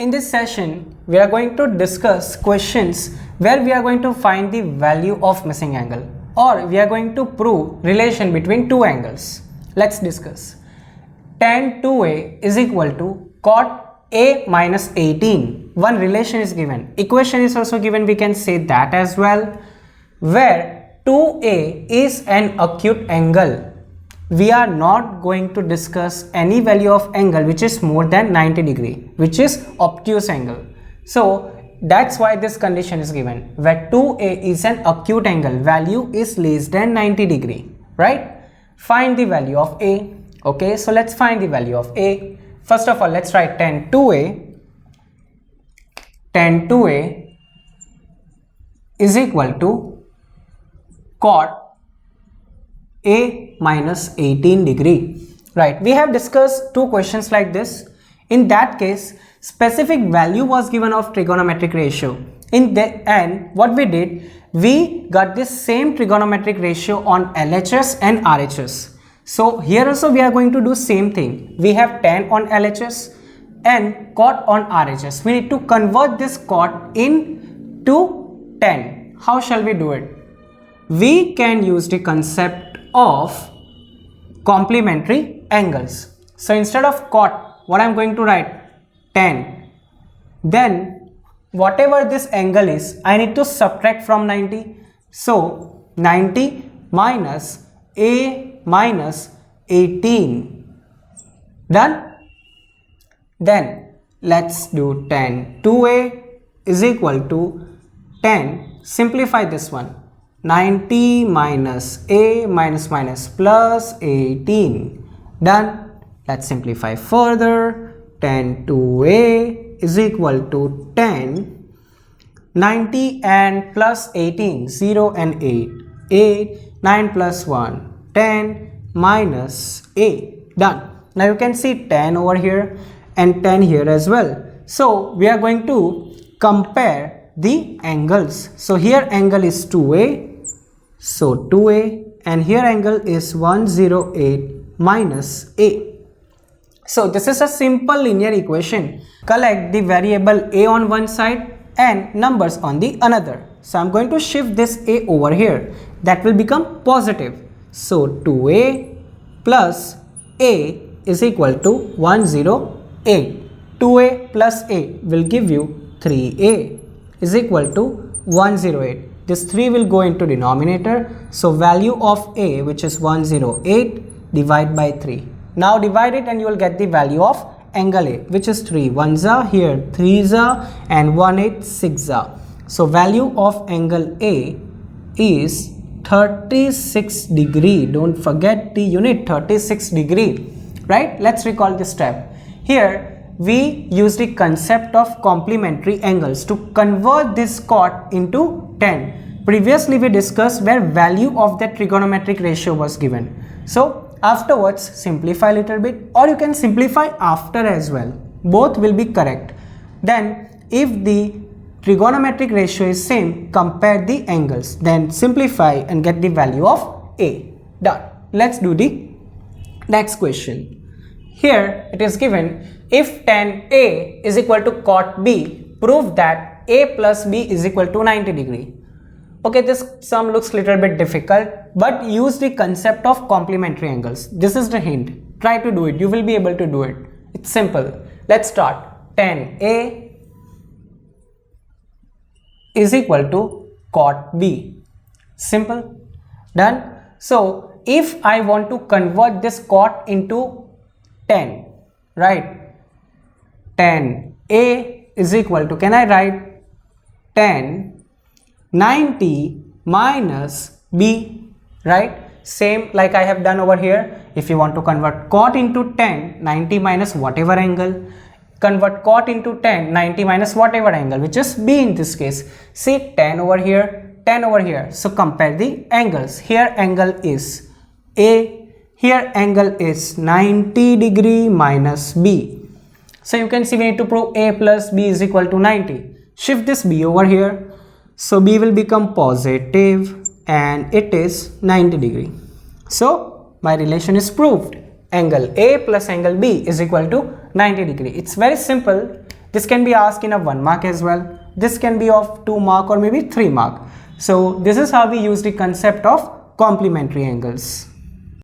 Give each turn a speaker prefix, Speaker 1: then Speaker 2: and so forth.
Speaker 1: In this session, we are going to discuss questions where we are going to find the value of missing angle, or we are going to prove relation between two angles. Let's discuss. Tan 2a is equal to cot a minus 18. One relation is given. Equation is also given. We can say that as well. Where 2a is an acute angle. We are not going to discuss any value of angle which is more than 90 degree, which is obtuse angle. So that's why this condition is given, where 2a is an acute angle, value is less than 90 degree, right? Find the value of a. Okay, so let's find the value of a. First of all, let's write tan 2a. Tan 2a is equal to cot a minus 18 degree. Right, we have discussed two questions like this. In that case, specific value was given of trigonometric ratio. In the end, what we did, we got this same trigonometric ratio on LHS and RHS. So here also we are going to do same thing. We have tan on LHS and cot on RHS. We need to convert this cot into tan. How shall we do it? We can use the concept of complementary angles. So instead of cot, what I am going to write? Tan. Then whatever this angle is, I need to subtract from 90. So 90 minus a minus 18. Done? Then let's do tan 2a is equal to tan. Simplify this one. 90 minus a minus minus plus 18. Done. Let's simplify further. Tan 2a is equal to tan 90 and plus 18, 0 and 8. 8, 9 plus 1, 10 minus a. Done. Now you can see tan over here and tan here as well. So we are going to compare the angles. So here angle is 2a. So 2a, and here angle is 108 minus a. So this is a simple linear equation. Collect the variable a on one side and numbers on the another. So I'm going to shift this a over here. That will become positive. So 2a plus a is equal to 108. 2a plus a will give you 3a is equal to 108. This 3 will go into denominator. So value of a, which is 108, divide by 3. Now divide it and you will get the value of angle a, which is 3. 1s are here, 3s are, and 1 8 6s are. So value of angle a is 36 degree. Don't forget the unit, 36 degree. Right? Let's recall this step. Here we use the concept of complementary angles to convert this cot into tan. Previously we discussed where value of that trigonometric ratio was given. So afterwards simplify a little bit, or you can simplify after as well. Both will be correct. Then if the trigonometric ratio is same, compare the angles. Then simplify and get the value of a. Done. Let's do the next question. Here it is given, if tan a is equal to cot b, prove that a plus b is equal to 90 degree. Okay, this sum looks little bit difficult, but use the concept of complementary angles. This is the hint. Try to do it. You will be able to do it. It's simple. Let's start. Tan a is equal to cot b. Simple. Done. So if I want to convert this cot into tan, right? Tan a is equal to, can I write tan 90 minus b, right? Same like I have done over here. If you want to convert cot into tan, 90 minus whatever angle. Convert cot into tan, 90 minus whatever angle, which is b in this case. See, tan over here, tan over here. So compare the angles. Here angle is a, here angle is 90 degree minus b. So you can see we need to prove a plus b is equal to 90. Shift this b over here. So b will become positive and it is 90 degree. So my relation is proved. Angle A plus angle B is equal to 90 degree. It's very simple. This can be asked in a 1 mark as well. This can be of 2 mark or maybe 3 mark. So this is how we use the concept of complementary angles.